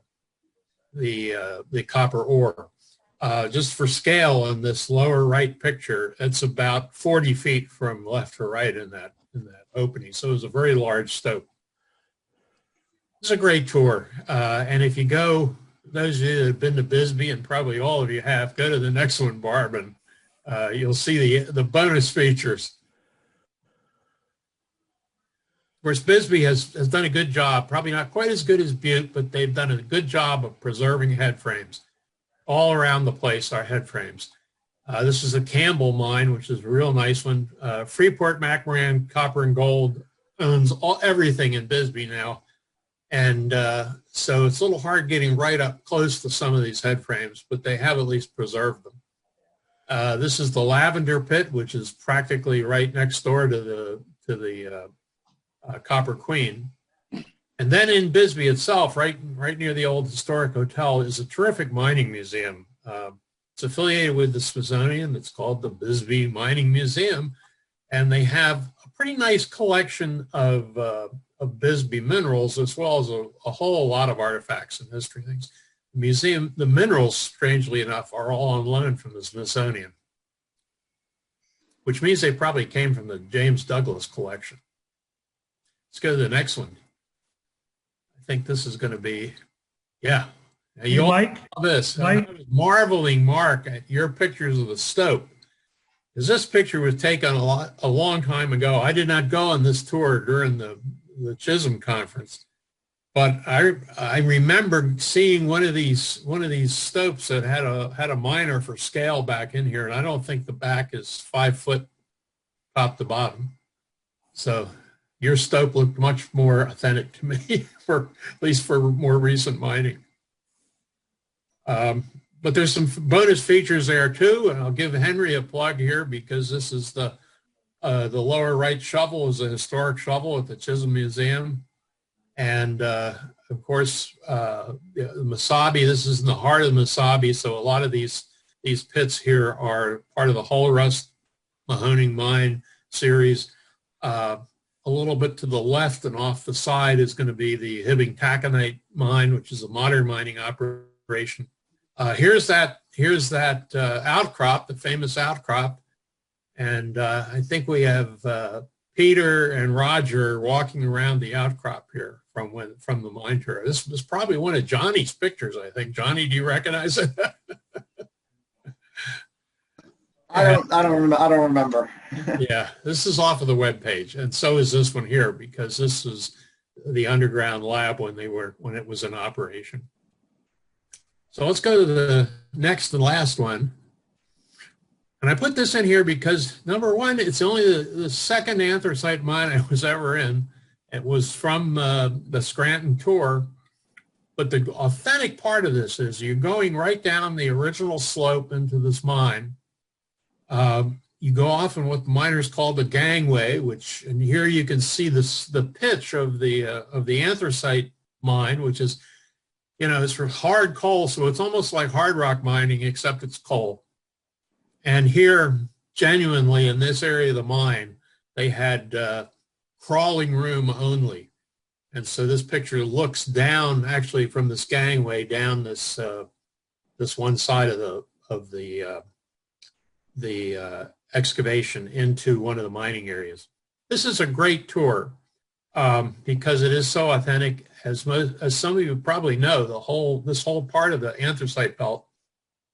copper ore. Just for scale, in this lower right picture, it's about 40 feet from left to right in that opening. So it was a very large stope. It's a great tour. And if you go, those of you that have been to Bisbee, and probably all of you have, go to the next one, Barb, and you'll see the bonus features. Of course, Bisbee has done a good job, probably not quite as good as Butte, but they've done a good job of preserving head frames. All around the place are head frames. This is a Campbell mine, which is a real nice one. Freeport McMoran Copper and Gold owns everything in Bisbee now. And so it's a little hard getting right up close to some of these head frames, but they have at least preserved them. This is the Lavender Pit, which is practically right next door to the Copper Queen. And then in Bisbee itself, right near the old historic hotel, is a terrific mining museum. It's affiliated with the Smithsonian. It's called the Bisbee Mining Museum, and they have a pretty nice collection of Bisbee minerals, as well as a whole lot of artifacts and history things. The museum, the minerals, strangely enough, are all on loan from the Smithsonian, which means they probably came from the James Douglas collection. Let's go to the next one. I think this is going to be, yeah. Now, you all Mike, know this. Mike? I was marveling, Mark, at your pictures of the stope. Because this picture was taken a long time ago. I did not go on this tour during the Chisholm conference, but I remember seeing one of these stopes that had a miner for scale back in here, and I don't think the back is 5 foot top to bottom. So your stope looked much more authentic to me, at least for more recent mining. but there's some bonus features there too, and I'll give Henry a plug here because this is the lower right shovel is a historic shovel at the Chisholm Museum. And of course, the Mesabi, this is in the heart of Mesabi, so a lot of these pits here are part of the Hull Rust Mahoning Mine series. A little bit to the left and off the side is going to be the Hibbing Taconite mine, which is a modern mining operation. Here's that outcrop, the famous outcrop. And I think we have Peter and Roger walking around the outcrop here from the mine tour. This was probably one of Johnny's pictures, I think. Johnny, do you recognize it? I don't remember. Yeah, this is off of the webpage, and so is this one here because this was the underground lab when it was in operation. So let's go to the next and last one. And I put this in here because, number one, it's only the second anthracite mine I was ever in. It was from the Scranton tour. But the authentic part of this is you're going right down the original slope into this mine. You go off in what the miners call the gangway, and here you can see the pitch of the anthracite mine, which is, it's for hard coal, so it's almost like hard rock mining, except it's coal. And here, genuinely, in this area of the mine, they had crawling room only. And so this picture looks down, actually, from this gangway down this one side of the excavation into one of the mining areas. This is a great tour because it is so authentic. As some of you probably know, this whole part of the anthracite belt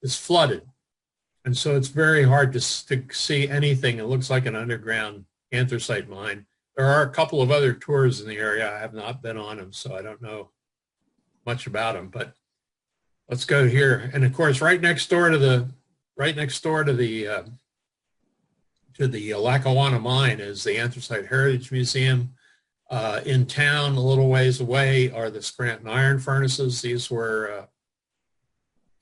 is flooded. And so it's very hard to see anything. It looks like an underground anthracite mine. There are a couple of other tours in the area. I have not been on them, so I don't know much about them. But let's go here. And of course, right next door to the Lackawanna mine is the Anthracite Heritage Museum. In town, a little ways away, are the Scranton iron furnaces. These were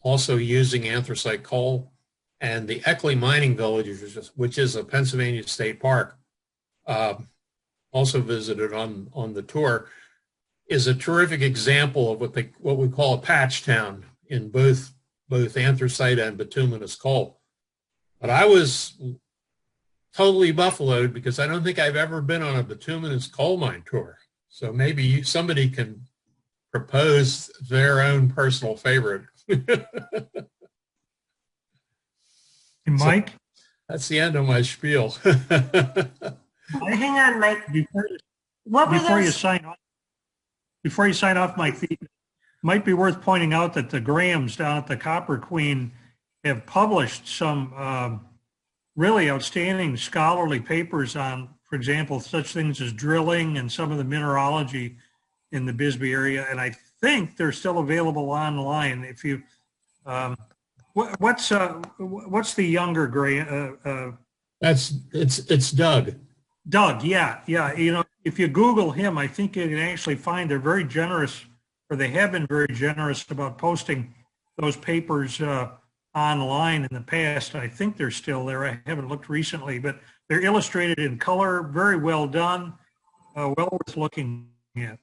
also using anthracite coal. And the Eckley Mining Village, which is a Pennsylvania state park, also visited on the tour, is a terrific example of what we call a patch town in both anthracite and bituminous coal. But I was totally buffaloed because I don't think I've ever been on a bituminous coal mine tour. So maybe somebody can propose their own personal favorite. Mike? So that's the end of my spiel. Hang on, Mike. Before you sign off, Mike, it might be worth pointing out that the Grahams down at the Copper Queen have published some really outstanding scholarly papers on, for example, such things as drilling and some of the mineralogy in the Bisbee area. And I think they're still available online. If you, what's the younger Graham? It's Doug. Doug, yeah. If you Google him, I think you can actually find they're very generous, or they have been very generous about posting those papers online in the past. I think they're still there. I haven't looked recently, but they're illustrated in color, very well done, well worth looking at.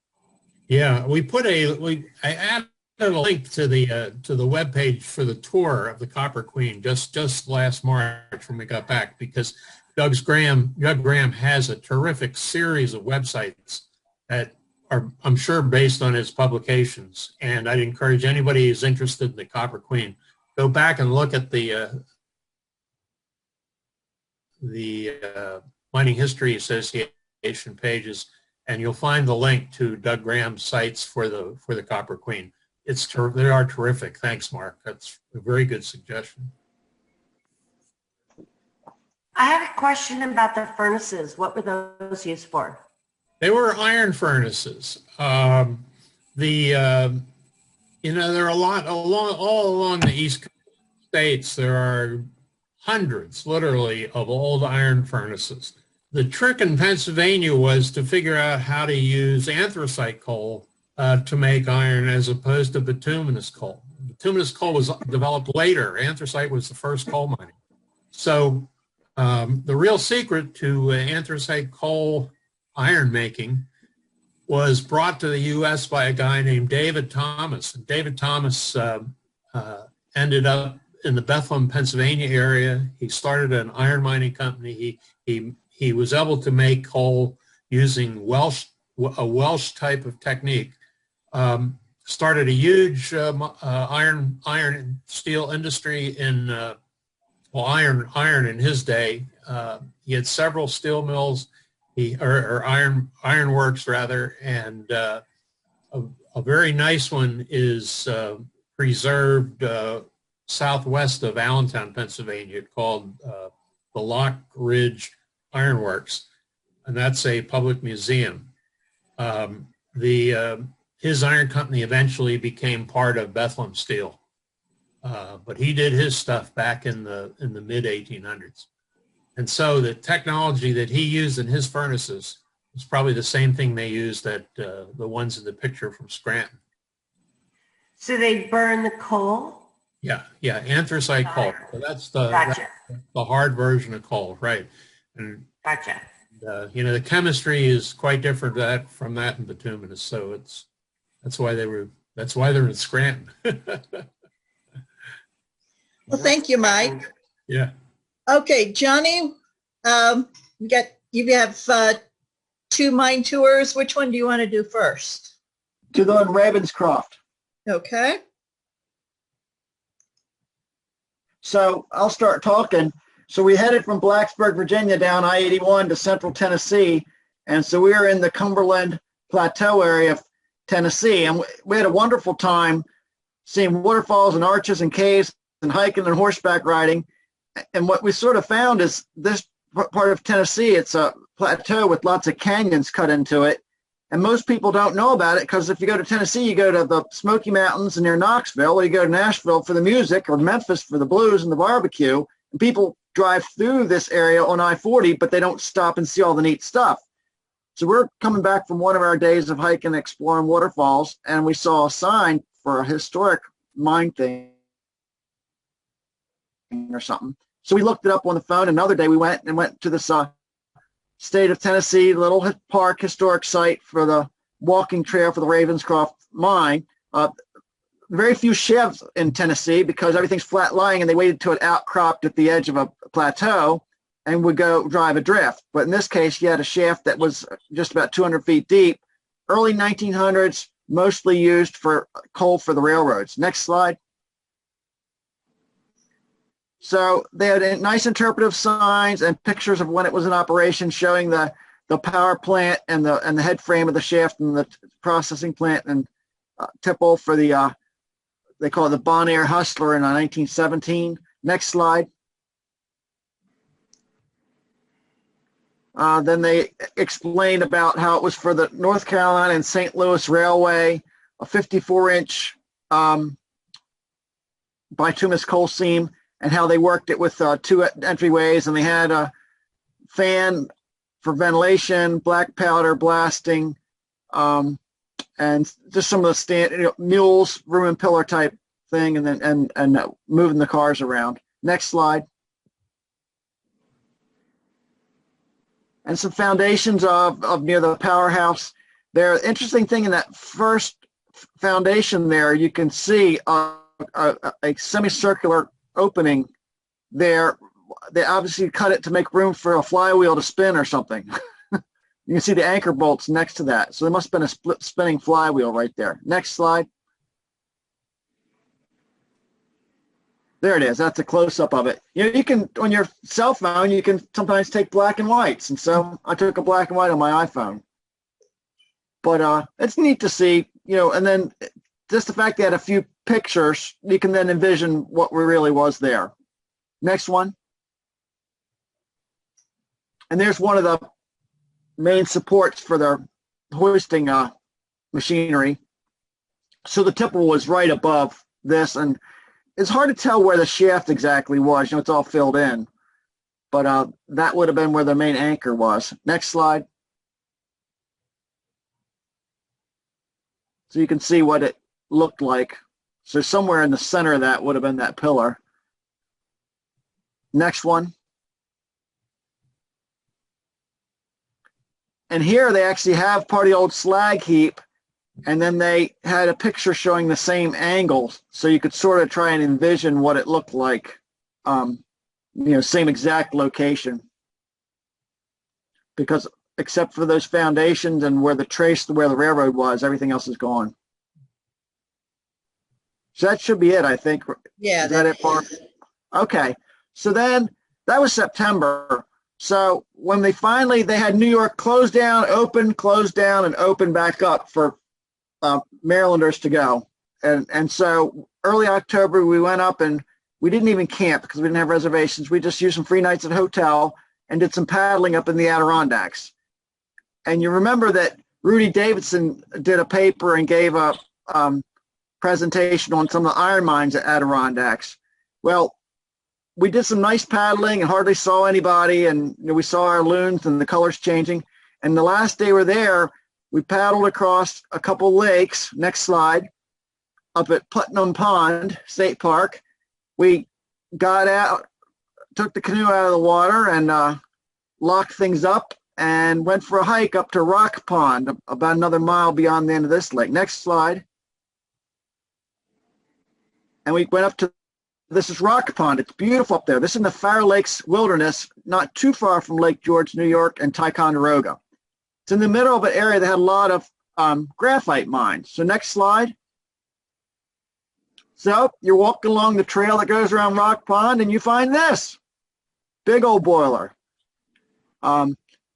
Yeah, I added a link to the webpage for the tour of the Copper Queen just last March when we got back, because Doug Graham has a terrific series of websites that are, I'm sure, based on his publications. And I'd encourage anybody who's interested in the Copper Queen, go back and look at the Mining History Association pages, and you'll find the link to Doug Graham's sites for the Copper Queen. They are terrific. Thanks, Mark. That's a very good suggestion. I have a question about the furnaces. What were those used for? They were iron furnaces. There are a lot all along the East States. There are hundreds, literally, of old iron furnaces. The trick in Pennsylvania was to figure out how to use anthracite coal to make iron as opposed to bituminous coal. bituminous coal was developed later. Anthracite was the first coal mining. So the real secret to anthracite coal iron making was brought to the U.S. by a guy named David Thomas. And David Thomas ended up in the Bethlehem, Pennsylvania area. He started an iron mining company. He was able to make coal using a Welsh type of technique. Started a huge iron and steel industry in iron in his day. He had several steel mills, or iron works rather, and a very nice one is preserved southwest of Allentown, Pennsylvania, called the Lock Ridge Ironworks, and that's a public museum. His iron company eventually became part of Bethlehem Steel, but he did his stuff back in the mid 1800s. And so the technology that he used in his furnaces was probably the same thing they used at the ones in the picture from Scranton. So they burn the coal? Yeah, anthracite coal. So that's the hard version of coal, right? And Gotcha. the chemistry is quite different from that in bituminous. So that's why they're in Scranton. Well, thank you, Mike. Yeah. Okay, Johnny, you have 2 mine tours. Which one do you want to do first? To the Ravenscroft. Okay. So I'll start talking. So we headed from Blacksburg, Virginia down I-81 to central Tennessee. And so we were in the Cumberland Plateau area of Tennessee. And we had a wonderful time seeing waterfalls and arches and caves and hiking and horseback riding. And what we sort of found is this part of Tennessee, it's a plateau with lots of canyons cut into it. And most people don't know about it because if you go to Tennessee, you go to the Smoky Mountains and near Knoxville, or you go to Nashville for the music, or Memphis for the blues and the barbecue. And people drive through this area on I-40, but they don't stop and see all the neat stuff. So we're coming back from one of our days of hiking and exploring waterfalls, and we saw a sign for a historic mine thing or something. So we looked it up on the phone. Another day we went to this state of Tennessee, little park historic site for the walking trail for the Ravenscroft mine. Very few shafts in Tennessee because everything's flat lying, and they waited till it outcropped at the edge of a plateau and would go drive a drift. But in this case, you had a shaft that was just about 200 feet deep. Early 1900s, mostly used for coal for the railroads. Next slide. So they had nice interpretive signs and pictures of when it was in operation, showing the power plant and the head frame of the shaft and the processing plant and tipple for the they call it the Bonaire Hustler in 1917. Next slide. Then they explained about how it was for the North Carolina and St. Louis Railway, a 54-inch bituminous coal seam, and how they worked it with 2 entryways, and they had a fan for ventilation, black powder blasting, and just some of the mules, room and pillar type thing, and then and moving the cars around. Next slide. And some foundations of near the powerhouse. There, interesting thing in that first foundation there, you can see a semicircular opening there. They obviously cut it to make room for a flywheel to spin or something. You can see the anchor bolts next to that. So there must have been a split spinning flywheel right there. Next slide. There it is. That's a close-up of it. You can, on your cell phone, you can sometimes take black and whites. And so I took a black and white on my iPhone. But it's neat to see, and then just the fact they had a few pictures, you can then envision what really was there. Next one. And there's one of the main supports for their hoisting machinery. So the tipple was right above this, and it's hard to tell where the shaft exactly was. It's all filled in, but that would have been where the main anchor was. Next slide. So you can see what it looked like So somewhere in the center of that would have been that pillar. Next one. And here they actually have part of the old slag heap, and then they had a picture showing the same angle, so you could sort of try and envision what it looked like. Same exact location. Because except for those foundations and where the railroad was, everything else is gone. So that should be it, I think. Yeah. Is that it, Barb? Okay. So then that was September. So when they had New York closed down, open, closed down, and open back up for Marylanders to go. And so early October, we went up and we didn't even camp because we didn't have reservations. We just used some free nights at a hotel and did some paddling up in the Adirondacks. And you remember that Rudy Davidson did a paper and gave a presentation on some of the iron mines at Adirondacks. Well, we did some nice paddling and hardly saw anybody, and we saw our loons and the colors changing. And the last day we're there, we paddled across a couple lakes, next slide, up at Putnam Pond State Park. We got out, took the canoe out of the water and locked things up and went for a hike up to Rock Pond, about another mile beyond the end of this lake. Next slide. And we went up to, this is Rock Pond. It's beautiful up there. This is in the Fire Lakes Wilderness, not too far from Lake George, New York, and Ticonderoga. It's in the middle of an area that had a lot of graphite mines. So next slide. So you're walking along the trail that goes around Rock Pond and you find this big old boiler.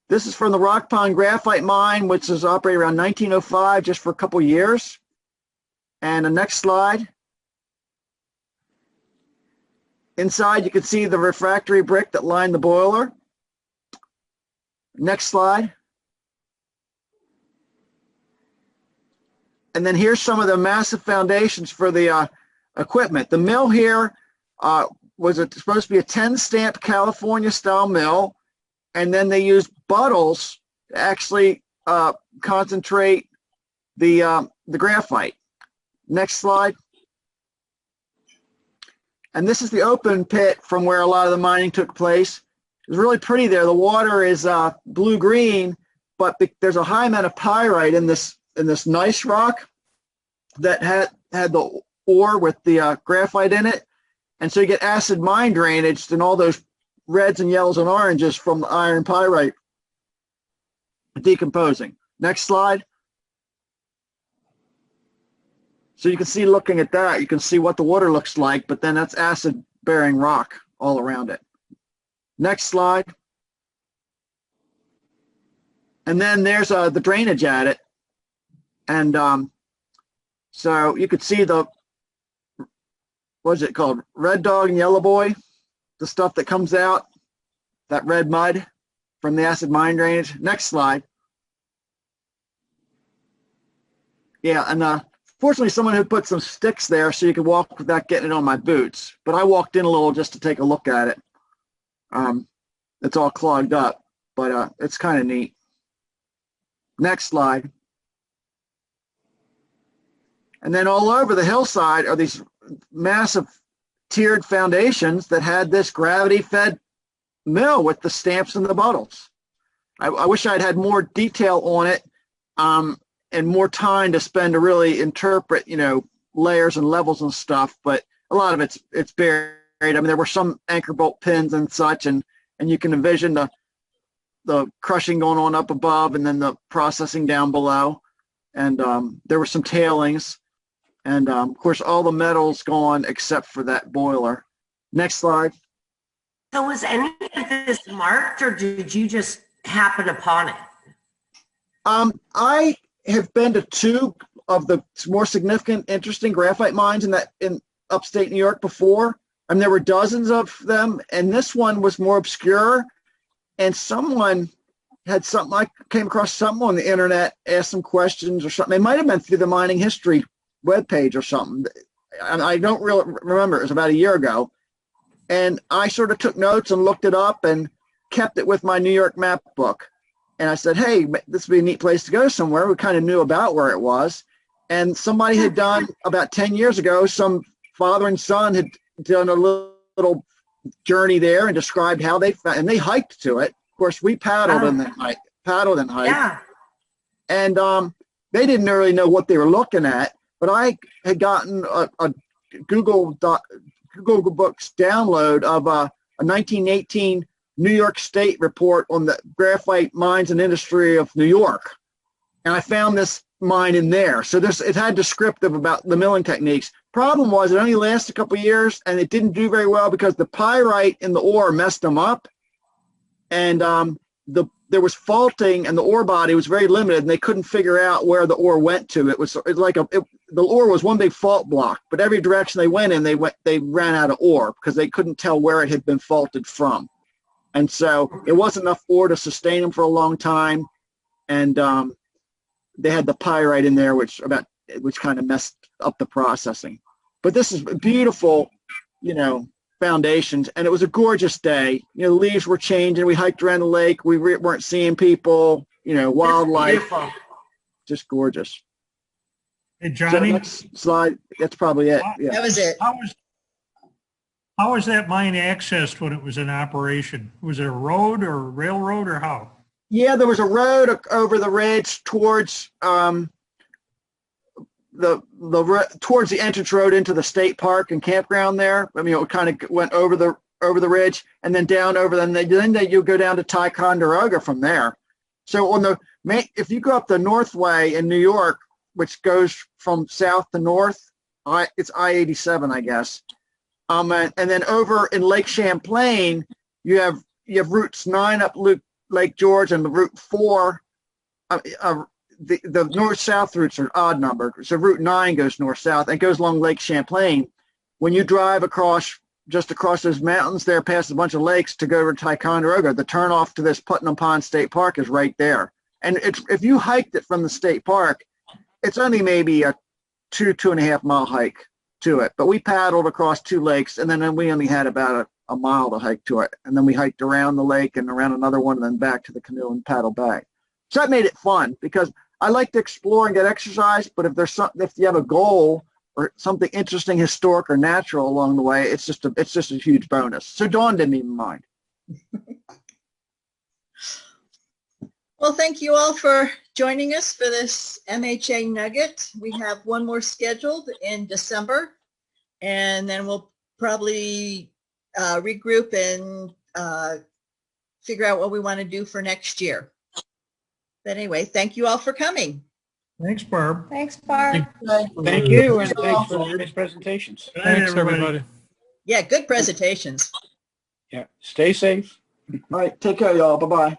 This is from the Rock Pond graphite mine, which was operated around 1905, just for a couple years. And the next slide. Inside, you can see the refractory brick that lined the boiler. Next slide. And then here's some of the massive foundations for the equipment. The mill here was supposed to be a 10-stamp California-style mill, and then they used buttles to actually concentrate the graphite. Next slide. And this is the open pit from where a lot of the mining took place. It's really pretty there. The water is blue-green, but there's a high amount of pyrite in this gneiss rock that had the ore with the graphite in it. And so you get acid mine drainage and all those reds and yellows and oranges from the iron pyrite decomposing. Next slide. So you can see, looking at that, you can see what the water looks like, but then that's acid-bearing rock all around it. Next slide. And then there's the drainage at it. And so you could see the, what's it called, red dog and yellow boy, the stuff that comes out, that red mud from the acid mine drainage. Next slide. Yeah, and fortunately, someone had put some sticks there so you could walk without getting it on my boots. But I walked in a little just to take a look at it. It's all clogged up, but it's kind of neat. Next slide. And then all over the hillside are these massive tiered foundations that had this gravity-fed mill with the stamps and the buttles. I wish I'd had more detail on it. And more time to spend to really interpret, layers and levels and stuff. But a lot of it's buried. I mean, there were some anchor bolt pins and such, and you can envision the crushing going on up above and then the processing down below. And there were some tailings. And of course, all the metal's gone except for that boiler. Next slide. So was any of this marked, or did you just happen upon it? I have been to two of the more significant, interesting graphite mines in upstate New York before. I mean, there were dozens of them, and this one was more obscure. And someone had something, I came across something on the internet, asked some questions or something. It might have been through the mining history webpage or something. And I don't really remember. It was about a year ago. And I sort of took notes and looked it up and kept it with my New York map book. And I said, hey, this would be a neat place to go somewhere. We kind of knew about where it was. And somebody had done about 10 years ago, some father and son had done a little journey there and described how they found, and they hiked to it. Of course, we paddled and then hiked, Yeah. and they didn't really know what they were looking at. But I had gotten a Google Books download of a 1918 New York State report on the graphite mines and industry of New York, and I found this mine in there. So it had descriptive about the milling techniques. Problem was it only lasted a couple of years, and it didn't do very well because the pyrite in the ore messed them up, and there was faulting, and the ore body was very limited, and they couldn't figure out where the ore went to. The ore was one big fault block, but every direction they went in, they ran out of ore because they couldn't tell where it had been faulted from, and so there wasn't enough ore to sustain them for a long time, and they had the pyrite in there, which kind of messed up the processing. But this is beautiful, foundations, and it was a gorgeous day. The leaves were changing. We hiked around the lake. We weren't seeing people, wildlife. Just gorgeous. Hey, So Johnny, next slide. That's probably it. Yeah. That was it. how was that mine accessed when it was in operation? Was it a road or a railroad or how? Yeah, there was a road over the ridge towards towards the entrance road into the state park and campground there. I mean, it kind of went over the ridge and then down over. Then you go down to Ticonderoga from there. So if you go up the Northway in New York, which goes from south to north, it's I-87, I guess. And then over in Lake Champlain, you have routes 9 up Lake George and the Route 4. The north-south routes are odd numbered. So Route 9 goes north-south and goes along Lake Champlain. When you drive just across those mountains there, past a bunch of lakes to go to Ticonderoga, the turnoff to this Putnam Pond State Park is right there. And if you hiked it from the state park, it's only maybe a 2.5 mile hike to it. But we paddled across 2 lakes, and then we only had about a mile to hike to it. And then we hiked around the lake and around another one and then back to the canoe and paddle back. So that made it fun because I like to explore and get exercise, but if you have a goal or something interesting, historic or natural along the way, it's just a huge bonus. So Dawn didn't even mind. Well, thank you all for joining us for this MHA Nugget. We have one more scheduled in December, and then we'll probably regroup and figure out what we want to do for next year. But anyway, thank you all for coming. Thanks, Barb. Thanks, Barb. Thank you, and thanks for the nice presentations. Good night, Thanks, everybody. Yeah, good presentations. Yeah, stay safe. All right, take care, y'all. Bye-bye.